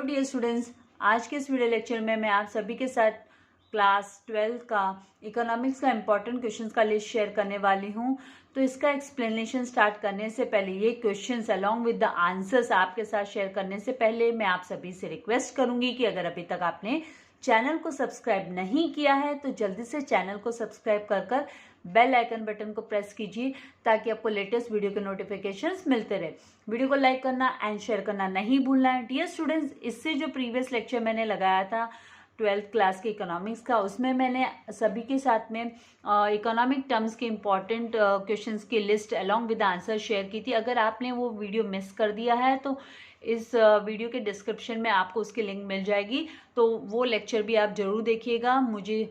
Dear students, आज के इस वीडियो लेक्चर में मैं आप सभी के साथ क्लास 12 का इकोनॉमिक्स का इम्पॉर्टेंट क्वेश्चंस का लिस्ट शेयर करने वाली हूं। तो इसका एक्सप्लेनेशन स्टार्ट करने से पहले ये questions along with the answers आपके साथ शेयर करने से पहले मैं आप सभी से रिक्वेस्ट करूंगी कि अगर अभी तक आपने चैनल को सब्सक्राइब नहीं किया है तो जल्दी से चैनल को सब्सक्राइब कर बेल आइकन बटन को प्रेस कीजिए ताकि आपको लेटेस्ट वीडियो के नोटिफिकेशंस मिलते रहे। वीडियो को लाइक करना एंड शेयर करना नहीं भूलना है। डियर स्टूडेंट्स, इससे जो प्रीवियस लेक्चर मैंने लगाया था 12th क्लास के इकोनॉमिक्स का, उसमें मैंने सभी के साथ में इकोनॉमिक टर्म्स के इम्पॉर्टेंट क्वेश्चंस की list along with answer share की थी। अगर आपने वो वीडियो मिस कर दिया है तो इस वीडियो के डिस्क्रिप्शन में आपको उसकी लिंक मिल जाएगी, तो वो लेक्चर भी आप जरूर देखिएगा। मुझे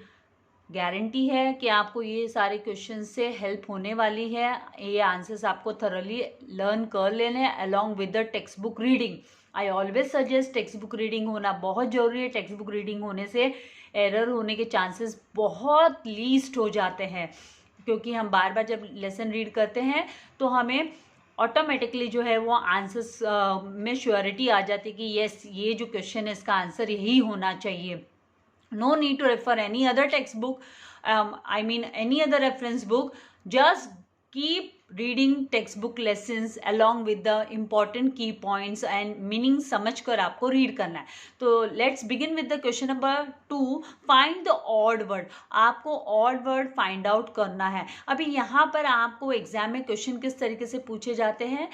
गारंटी है कि आपको ये सारे क्वेश्चन से हेल्प होने वाली है। ये आंसर्स आपको थॉरली लर्न कर लेने हैं along with the text book reading. I always suggest text book reading होना बहुत ज़रूरी है। टेक्स्ट बुक रीडिंग होने से एरर होने के चांसेस बहुत लीस्ट हो जाते हैं, क्योंकि हम बार बार जब लेसन रीड करते हैं तो हमें ऑटोमेटिकली जो है वो आंसर्स में श्योरिटी आ जाती है कि यस, ये जो क्वेश्चन है इसका आंसर यही होना चाहिए। No need to refer any other textbook, any other reference book. Just keep reading textbook lessons along with the important key points and meaning समझ कर आपको रीड करना है। तो let's begin with the question number 2. Find the odd word. आपको odd word find out करना है। अभी यहाँ पर आपको एग्जाम में क्वेश्चन किस तरीके से पूछे जाते हैं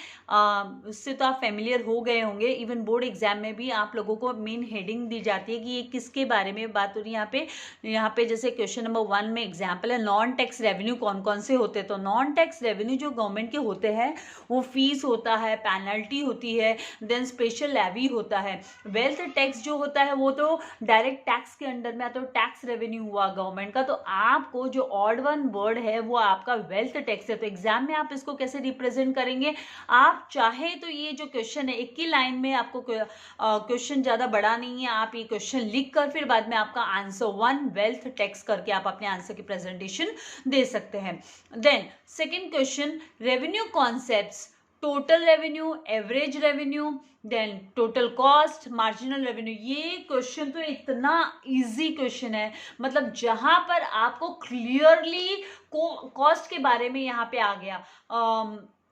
उससे तो आप फेमिलियर हो गए होंगे। इवन बोर्ड एग्जाम में भी आप लोगों को मेन हेडिंग दी जाती है कि ये किसके बारे में बात हो रही है। यहाँ पे जैसे क्वेश्चन नंबर 1 में एग्जाम्पल है, नॉन टैक्स रेवेन्यू कौन कौन से होते हैं। तो नॉन टैक्स रेवेन्यू जो गवर्नमेंट के होते हैं वो फीस होता है, पेनल्टी होती है, देन स्पेशल लेवी होता है। वेल्थ टैक्स जो होता है वो तो डायरेक्ट टैक्स के अंडर में आता है, तो टैक्स रेवेन्यू हुआ गवर्नमेंट का। तो आपको जो ऑड वन वर्ड है वो आपका वेल्थ टैक्स है। तो एग्जाम में आप इसको कैसे रिप्रेजेंट करेंगे, आप चाहे तो ये जो क्वेश्चन है एक ही लाइन में, आपको क्वेश्चन ज्यादा बड़ा नहीं है, आप ये क्वेश्चन लिख कर फिर बाद में आपका आंसर 1 वेल्थ टैक्स करके आप अपने आंसर की प्रेजेंटेशन दे सकते हैं। Then second question, revenue concepts, total revenue, average revenue, then total cost, marginal revenue. ये क्वेश्चन तो इतना इजी क्वेश्चन है, मतलब जहां पर आपको क्लियरली कॉस्ट के बारे में यहाँ पे आ गया।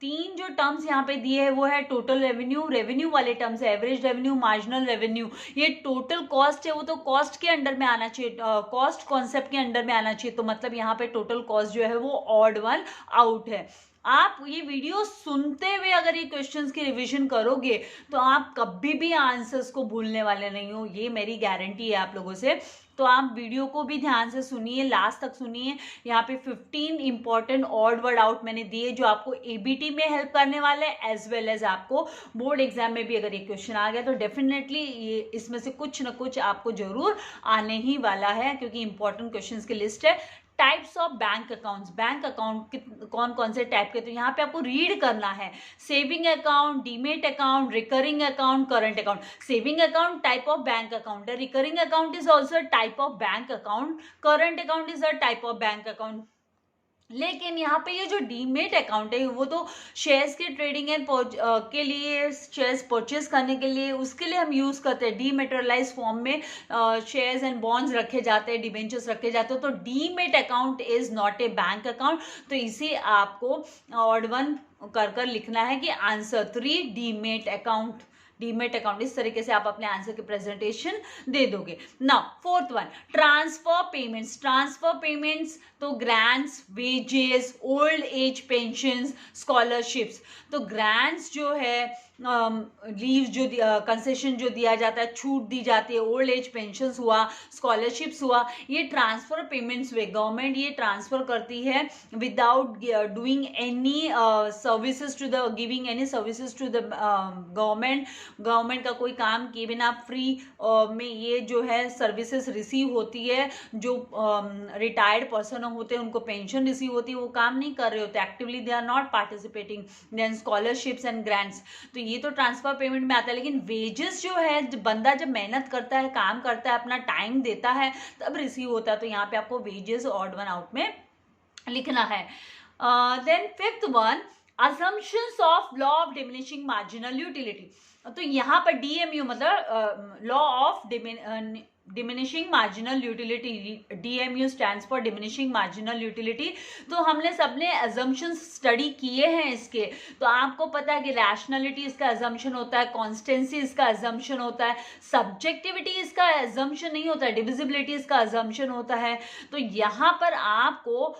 3 जो टर्म्स यहाँ पे दिए है वो है टोटल रेवेन्यू, रेवेन्यू वाले टर्म्स है एवरेज रेवेन्यू, मार्जिनल रेवेन्यू। ये टोटल कॉस्ट है वो तो कॉस्ट के अंडर में आना चाहिए, कॉस्ट कॉन्सेप्ट के अंडर में आना चाहिए। तो मतलब यहाँ पे टोटल कॉस्ट जो है वो ऑड वन आउट है। आप ये वीडियो सुनते हुए अगर ये क्वेश्चंस की रिवीजन करोगे तो आप कभी भी आंसर्स को भूलने वाले नहीं हो, ये मेरी गारंटी है आप लोगों से। तो आप वीडियो को भी ध्यान से सुनिए, लास्ट तक सुनिए। यहाँ पे 15 इंपॉर्टेंट ऑड वर्ड आउट मैंने दिए जो आपको एबीटी में हेल्प करने वाले हैं, एज वेल एज आपको बोर्ड एग्जाम में भी अगर ये क्वेश्चन आ गया तो डेफिनेटली ये इसमें से कुछ ना कुछ आपको जरूर आने ही वाला है, क्योंकि इंपॉर्टेंट क्वेश्चन की लिस्ट है। Types of bank accounts, bank account कौन कौन से टाइप के, तो यहाँ पे आपको रीड करना है। Saving account, demat account, recurring account, current account. Saving account type of bank account है, recurring account is also type of bank account, current account is a type of bank account. लेकिन यहाँ पे ये जो demat account है वो तो shares के ट्रेडिंग एंड के लिए, शेयर्स परचेस करने के लिए, उसके लिए हम यूज करते हैं। डीमेटेरियलाइज फॉर्म में शेयर्स एंड बॉन्ड्स रखे जाते हैं, डिबेंचर्स रखे जाते हैं। तो demat account is not a bank account. तो इसे आपको ऑड वन कर लिखना है कि answer 3 demat account. Demat account, इस तरीके से आप अपने आंसर की प्रेजेंटेशन दे दोगे। Now fourth one, transfer payments. Transfer payments तो grants, wages, old age pensions, scholarships. तो ग्रांट्स जो है, लीव जो कंसेशन जो दिया जाता है, छूट दी जाती है, ओल्ड एज पेंशन हुआ, स्कॉलरशिप्स हुआ, ये ट्रांसफर पेमेंट्स हुए। गवर्नमेंट ये ट्रांसफर करती है without doing any services to the, giving any services to the government. Government का कोई काम किए बिना फ्री में ये जो है सर्विसेज रिसीव होती है। जो रिटायर्ड पर्सन होते हैं उनको पेंशन रिसीव होती है, वो काम नहीं कर रहे होते actively, they are not participating. Then scholarships and grants, तो ये तो ट्रांसफर पेमेंट में आता है। लेकिन वेजेस जो है, बंदा जब मेहनत करता है, काम करता है, अपना टाइम देता है, तब रिसीव होता है। तो यहाँ पे आपको वेजेस ऑड वन आउट में लिखना है। Then fifth one, assumptions of law of diminishing marginal utility. तो यहाँ पर DMU मतलब law of diminishing marginal utility, DMU stands for diminishing marginal utility. तो हमने सबने अजम्पशंस स्टडी किए हैं इसके, तो आपको पता है कि रैशनलिटी इसका अजम्पशन होता है, कॉन्स्टेंसी इसका अजम्पशन होता है, सब्जेक्टिविटी इसका अजम्पशन नहीं होता है, डिविजिबिलिटी इसका अजम्पशन होता है। तो यहाँ पर आपको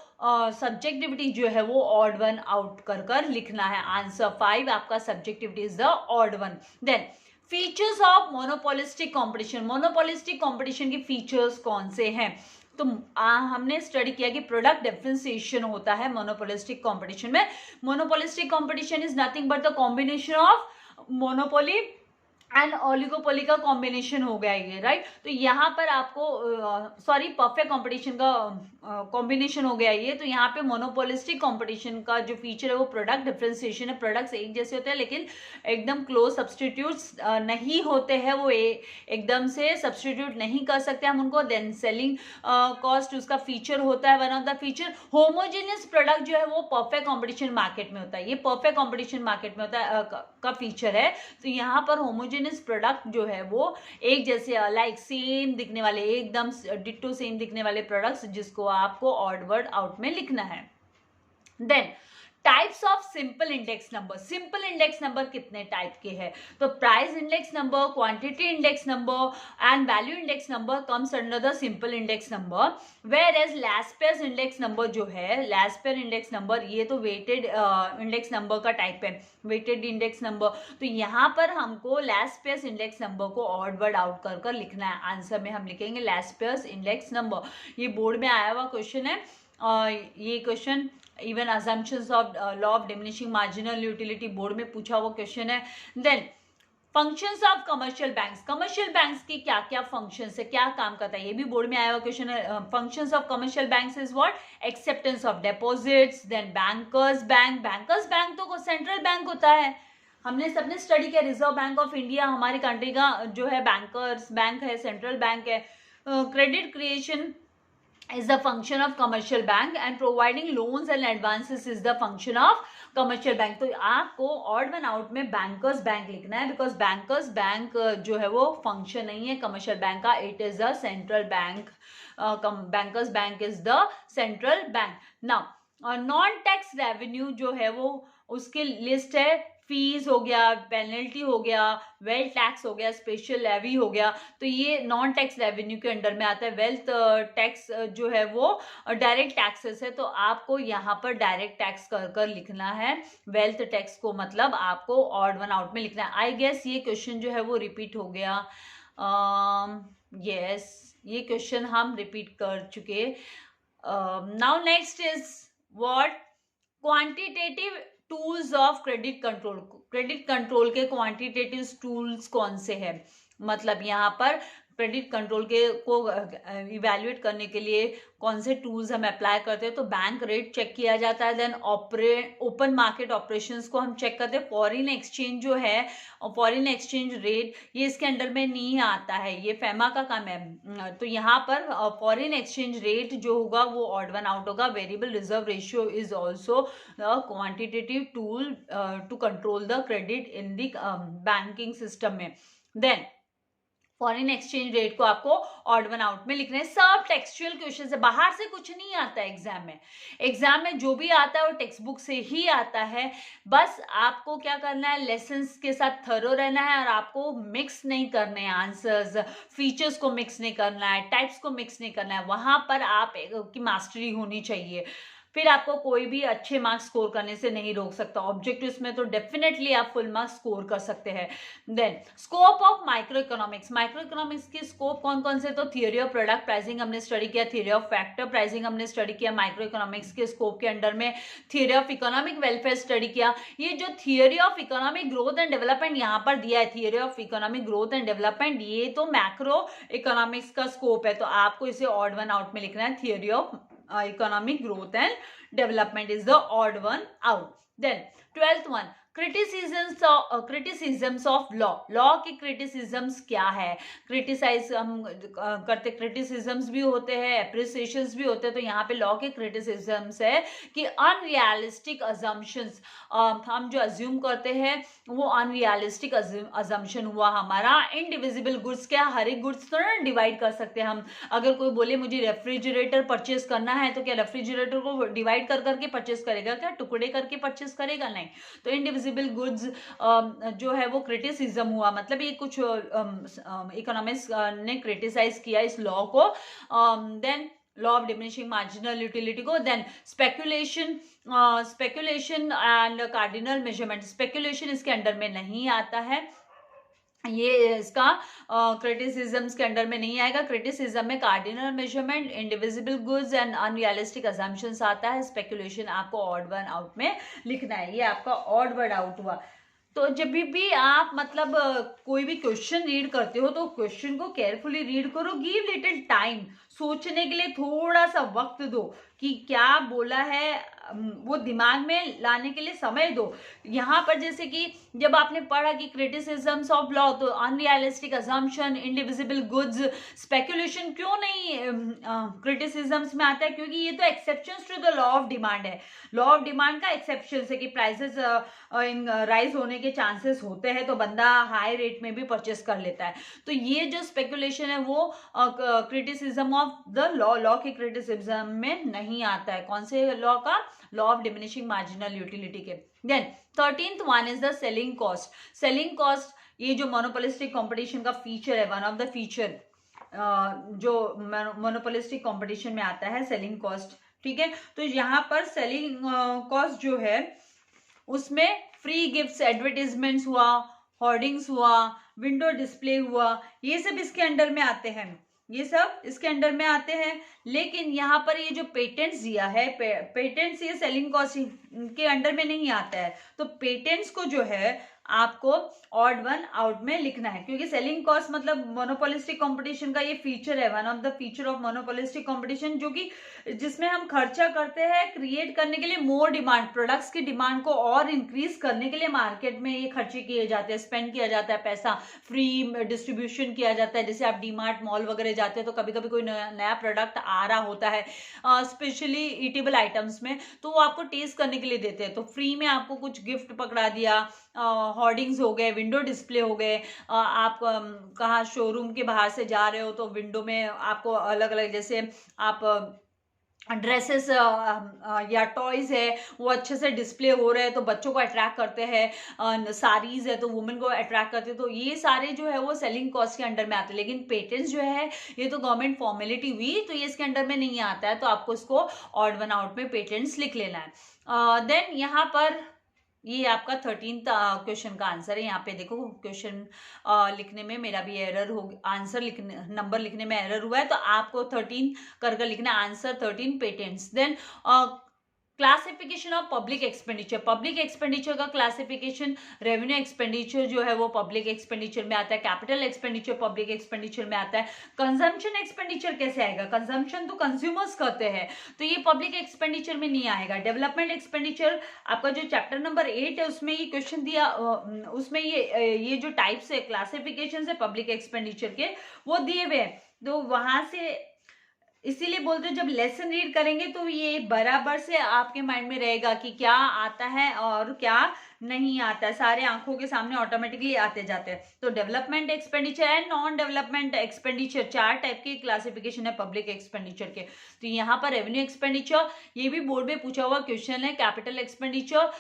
सब्जेक्टिविटी जो है वो ऑड वन आउट कर कर लिखना है। आंसर 5 आपका subjectivity is the odd one. Then features of monopolistic competition, monopolistic competition के फीचर्स कौन से हैं? तो हमने स्टडी किया कि प्रोडक्ट डिफरेंशिएशन होता है मोनोपोलिस्टिक कंपटीशन में। Monopolistic competition is nothing but the combination of monopoly and oligopoly का कॉम्बिनेशन हो गया ये, राइट। तो यहाँ पर आपको सॉरी परफेक्ट कंपटीशन का कॉम्बिनेशन हो गया ये। तो यहाँ पे मोनोपोलिस्टिक कंपटीशन का जो फीचर है वो प्रोडक्ट डिफरेंशिएशन है। प्रोडक्ट्स एक जैसे होते हैं लेकिन एकदम क्लोज सब्सटीट्यूट्स नहीं होते हैं, वो एकदम से सब्सटीट्यूट नहीं कर सकते हम उनको। देन सेलिंग कॉस्ट उसका फीचर होता है, one of the feature. Homogeneous product जो है वो परफेक्ट कॉम्पिटिशन मार्केट में होता है, ये परफेक्ट कॉम्पिटिशन मार्केट में होता है का फीचर है। तो यहाँ पर होमोजेनियस प्रोडक्ट जो है वो एक जैसे लाइक सेम दिखने वाले, एकदम डिट्टो सेम दिखने वाले प्रोडक्ट्स जिसको आपको ऑड वर्ड आउट में लिखना है। Then types of simple index number, simple index number कितने टाइप के हैं? तो price index number, quantity index number and value index number comes under the simple index number. Where as Laspeyres index number जो है, Laspeyres index number ये तो weighted index number का type है, वेटेड इंडेक्स नंबर। तो यहाँ पर हमको लैस्पेयर इंडेक्स नंबर को ऑड वर्ड आउट कर कर लिखना है। आंसर में हम लिखेंगे लैस्पेयर इंडेक्स नंबर। ये बोर्ड में आया हुआ क्वेश्चन है, ये question even assumptions of law of diminishing marginal utility board में पूछा हुआ क्वेश्चन है। Then functions of commercial banks, commercial banks की क्या क्या फंक्शंस है, क्या काम करता है, ये भी बोर्ड में आया हुआ क्वेश्चन है। Functions of commercial banks is what? Acceptance of deposits. Then bankers bank, bankers bank तो सेंट्रल बैंक होता है, हमने सबने स्टडी किया। रिजर्व बैंक ऑफ इंडिया हमारी कंट्री का जो है बैंकर्स बैंक है, सेंट्रल बैंक है। Credit creation is the function of commercial bank and providing loans and advances is the function of commercial bank। तो आपको ऑड वन आउट में bankers bank लिखना है, बिकॉज बैंकर्स बैंक जो है वो फंक्शन नहीं है कमर्शियल बैंक का, it is the central bank. Bankers bank is the central bank. Now non tax revenue जो है वो उसकी लिस्ट है, फीस हो गया, पेनल्टी हो गया, वेल्थ टैक्स हो गया, स्पेशल लेवी हो गया। तो ये नॉन टैक्स रेवेन्यू के अंडर में आता है। वेल्थ टैक्स जो है वो डायरेक्ट टैक्सेस है, तो आपको यहाँ पर डायरेक्ट टैक्स कर कर लिखना है वेल्थ टैक्स को, मतलब आपको ऑड वन आउट में लिखना है। आई गेस ये क्वेश्चन जो है वो रिपीट हो गया। यस ये क्वेश्चन हम रिपीट कर चुके। Now next is what? Quantitative tools of credit control. Credit control के क्वांटिटेटिव टूल्स कौन से हैं? मतलब यहाँ पर क्रेडिट कंट्रोल को इवैल्यूएट करने के लिए कौन से टूल्स हम अप्लाई करते हैं? तो बैंक रेट चेक किया जाता है। देन ओपन मार्केट ऑपरेशंस को हम चेक करते हैं। फॉरेन एक्सचेंज जो है, फॉरेन एक्सचेंज रेट ये इसके अंडर में नहीं आता है, ये फेमा का काम है। तो यहाँ पर फॉरेन एक्सचेंज रेट जो होगा वो ऑड वन आउट होगा। Variable reserve ratio is also quantitative tool to control the credit in the banking system में। देन फॉरेन एक्सचेंज रेट को आपको ऑड वन आउट में लिखना है। सब टेक्सचुअल क्वेश्चन है, बाहर से कुछ नहीं आता है एग्जाम में। एग्जाम में जो भी आता है वो टेक्स्ट बुक से ही आता है। बस आपको क्या करना है, लेसन्स के साथ थरो रहना है और आपको मिक्स नहीं करने हैं आंसर्स, फीचर्स को मिक्स नहीं करना है, टाइप्स को मिक्स नहीं करना है। वहां पर आप की मास्टरी होनी चाहिए, फिर आपको कोई भी अच्छे मार्क्स स्कोर करने से नहीं रोक सकता। ऑब्जेक्टिव्स में तो डेफिनेटली आप फुल मार्क्स स्कोर कर सकते हैं। Then scope of micro economics, micro economics की स्कोप कौन कौन से? तो थियोरी ऑफ प्रोडक्ट प्राइसिंग हमने स्टडी किया, थियोरी ऑफ फैक्टर प्राइसिंग हमने स्टडी किया। माइक्रो इकोनॉमिक्स के स्कोप के अंडर में theory of economic welfare study किया। ये जो theory of economic growth and development यहाँ पर दिया है, theory of economic growth and development, ये तो मैक्रो इकोनॉमिक्स का स्कोप है, तो आपको इसे ऑड वन आउट में लिखना है। Theory of economic growth and development is the odd one out. Then 12th one, criticisms of law, law के क्रिटिसिजम्स क्या है, क्रिटिसाइज हम करते, क्रिटिसिजम्स भी होते हैं, एप्रिसिएशंस भी होते हैं। तो यहाँ पे लॉ के क्रिटिसिजम्स है कि अनरियलिस्टिक अजम्पशंस, हम जो अज्यूम करते हैं वो अनरियलिस्टिक अजम्पशन हुआ हमारा। इनडिविजिबल गुड्स, क्या हर एक गुड्स तो ना डिवाइड कर सकते हैं हम। अगर कोई बोले मुझे रेफ्रिजरेटर परचेस करना है, तो क्या रेफ्रिजरेटर को डिवाइड कर करके परचेस करेगा, क्या टुकड़े करके परचेस करेगा? नहीं। तो इनडिविजिबल गुड्स जो है वो क्रिटिसिज्म हुआ, मतलब ये कुछ इकोनॉमिक्स ने क्रिटिसाइज किया इस लॉ को। Then law of diminishing marginal utility को। Then speculation and cardinal measurement, speculation इसके अंडर में नहीं आता है, ये इसका क्रिटिसिजम्स के अंडर में नहीं आएगा। क्रिटिसिज्म में cardinal measurement, indivisible goods and unrealistic assumptions आता है। स्पेकुलेशन आपको ऑड वन आउट में लिखना है, ये आपका ऑड वर्ड आउट हुआ। तो जब भी आप मतलब कोई भी क्वेश्चन रीड करते हो तो क्वेश्चन को केयरफुली रीड करो, गिव लिटिल टाइम, सोचने के लिए थोड़ा सा वक्त दो कि क्या बोला है, वो दिमाग में लाने के लिए समय दो। यहाँ पर जैसे कि जब आपने पढ़ा कि क्रिटिसिजम्स ऑफ लॉ, तो unrealistic assumption, indivisible goods, speculation क्यों नहीं क्रिटिसिजम्स में आता है? क्योंकि ये तो exceptions to the law of demand है। लॉ ऑफ डिमांड का एक्सेप्शन है कि प्राइसेस राइज होने के चांसेस होते हैं, तो बंदा हाई रेट में भी परचेस कर लेता है। तो ये जो स्पेकुलेशन है वो criticism of the law, law के क्रिटिसिज्म में नहीं आता है। कौन से लॉ का? Law of diminishing marginal utility के। Then 13th one is the selling cost. Selling cost ये जो मोनोपोलिस्टिक कंपटीशन का फीचर है, वन ऑफ द फीचर जो मोनोपोलिस्टिक कंपटीशन में आता है, सेलिंग कॉस्ट। ठीक है, तो यहाँ पर सेलिंग कॉस्ट जो है उसमें फ्री गिफ्ट्स, एडवर्टीजमेंट्स हुआ, होर्डिंग्स हुआ, विंडो डिस्प्ले हुआ, ये सब इसके अंडर में आते हैं, ये सब इसके अंडर में आते हैं। लेकिन यहाँ पर ये जो पेटेंट्स दिया है, पेटेंट्स ये सेलिंग कॉस्ट के अंडर में नहीं आता है। तो पेटेंट्स को जो है आपको ऑड वन आउट में लिखना है, क्योंकि सेलिंग कॉस्ट मतलब मोनोपोलिस्टिक कंपटीशन का ये फीचर है, one of the feature of monopolistic competition, जो कि जिसमें हम खर्चा करते हैं क्रिएट करने के लिए मोर डिमांड, प्रोडक्ट्स की डिमांड को और इंक्रीज करने के लिए मार्केट में ये खर्चे किए जाते हैं, स्पेंड किया जाता है पैसा, फ्री डिस्ट्रीब्यूशन किया जाता है। जैसे आप डीमार्ट मॉल वगैरह जाते हैं तो कभी कभी कोई नया प्रोडक्ट आ रहा होता है, स्पेशली ईटेबल आइटम्स में, तो वो आपको टेस्ट करने के लिए देते हैं, तो फ्री में आपको कुछ गिफ्ट पकड़ा दिया, होर्डिंग्स हो गए, विंडो डिस्प्ले हो गए। आप कहाँ शोरूम के बाहर से जा रहे हो तो विंडो में आपको अलग अलग, जैसे आप ड्रेसेस या टॉयज है वो अच्छे से डिस्प्ले हो रहे हैं तो बच्चों को अट्रैक्ट करते हैं, साड़ीज है तो वुमेन को अट्रैक्ट करते हैं, तो ये सारे जो है वो सेलिंग कॉस्ट के अंडर में आते हैं। लेकिन पेटेंट्स जो है ये तो गवर्नमेंट फॉर्मेलिटी हुई, तो ये इसके अंडर में नहीं आता है, तो आपको इसको ऑड वन आउट में पेटेंट्स लिख लेना है। देन यहाँ पर ये आपका 13th क्वेश्चन का आंसर है। यहाँ पे देखो क्वेश्चन लिखने में मेरा भी एरर हो, आंसर लिखने, नंबर लिखने में एरर हुआ है, तो आपको 13 करके लिखना answer 13 patents. Then classification of public expenditure, public expenditure का क्लासिफिकेशन, रेवेन्यू एक्सपेंडिचर जो है वो पब्लिक एक्सपेंडिचर में आता है, कैपिटल एक्सपेंडिचर पब्लिक एक्सपेंडिचर में आता है। कंजम्पशन एक्सपेंडिचर कैसे आएगा? कंजम्पशन तो कंज्यूमर्स करते हैं, तो ये पब्लिक एक्सपेंडिचर में नहीं आएगा। डेवलपमेंट एक्सपेंडिचर आपका जो चैप्टर नंबर 8 है उसमें ये क्वेश्चन दिया, उसमें ये जो टाइप्स है, क्लासिफिकेशन है पब्लिक एक्सपेंडिचर के, वो दिए हुए हैं, तो वहां से इसीलिए बोलते हैं जब लेसन रीड करेंगे तो ये बराबर से आपके माइंड में रहेगा कि क्या आता है और क्या नहीं आता है, सारे आंखों के सामने ऑटोमेटिकली आते जाते हैं। तो development expenditure and non development expenditure, 4 type के क्लासिफिकेशन है पब्लिक एक्सपेंडिचर के। तो यहाँ पर रेवेन्यू एक्सपेंडिचर, ये भी बोर्ड में पूछा हुआ क्वेश्चन है, capital expenditure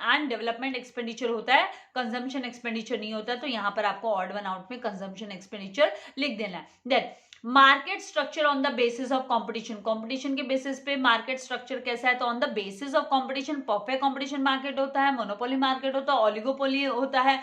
and development expenditure होता है, कंजम्पशन एक्सपेंडिचर नहीं होता है, तो यहाँ पर आपको ऑड वन आउट में कंजम्पशन एक्सपेंडिचर लिख देना है। Then market structure on the basis of competition, competition के बेसिस पे मार्केट स्ट्रक्चर कैसा है? तो on the basis of competition, perfect competition market होता है, मोनोपोली मार्केट होता है, ओलिगोपोली होता है,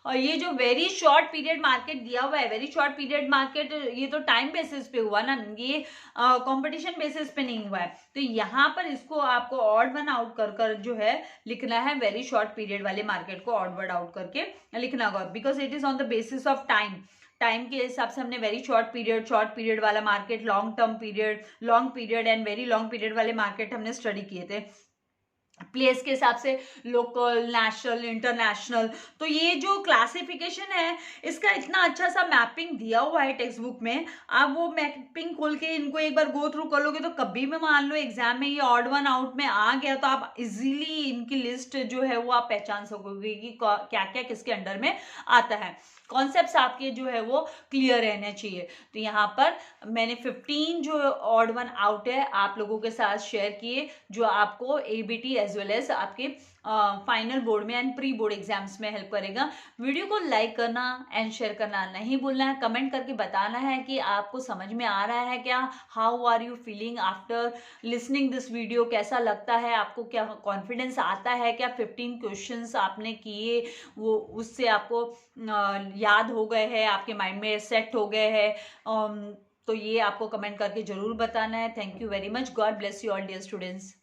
और ये जो वेरी शॉर्ट पीरियड मार्केट दिया हुआ है, वेरी शॉर्ट पीरियड मार्केट, ये तो टाइम बेसिस पे हुआ ना, ये कंपटीशन बेसिस पे नहीं हुआ है। तो यहाँ पर इसको आपको ऑड वन आउट कर जो है लिखना है, वेरी शॉर्ट पीरियड वाले मार्केट को ऑड वन आउट करके लिखना होगा, because it is on the basis of time. Time के हिसाब से हमने वेरी शॉर्ट पीरियड वाला market, long term period, long period and very long period वाले मार्केट हमने स्टडी किए थे। प्लेस के हिसाब से लोकल, नेशनल, इंटरनेशनल। तो ये जो क्लासिफिकेशन है इसका इतना अच्छा सा मैपिंग दिया हुआ है टेक्स्ट बुक में। आप वो मैपिंग खोल के इनको एक बार गो थ्रू कर लोगे तो कभी भी मान लो एग्जाम में ये ऑड वन आउट में आ गया तो आप इजीली इनकी लिस्ट जो है वो आप पहचान सकोगे कि क्या क्या किसके अंडर में आता है। कॉन्सेप्ट्स आपके जो है वो क्लियर रहने चाहिए। तो यहाँ पर मैंने 15 जो ऑड वन आउट है आप लोगों के साथ शेयर किए, जो आपको एबीटी एज वेल एज आपके फाइनल बोर्ड में एंड प्री बोर्ड एग्जाम्स में हेल्प करेगा। वीडियो को लाइक करना एंड शेयर करना नहीं भूलना है। कमेंट करके बताना है कि आपको समझ में आ रहा है क्या, how are you feeling after listening this video, कैसा लगता है आपको, क्या कॉन्फिडेंस आता है क्या, 15 क्वेश्चंस आपने किए वो उससे आपको याद हो गए हैं, आपके माइंड में सेट हो गए हैं। तो ये आपको कमेंट करके जरूर बताना है। Thank you very much. God bless you all dear students.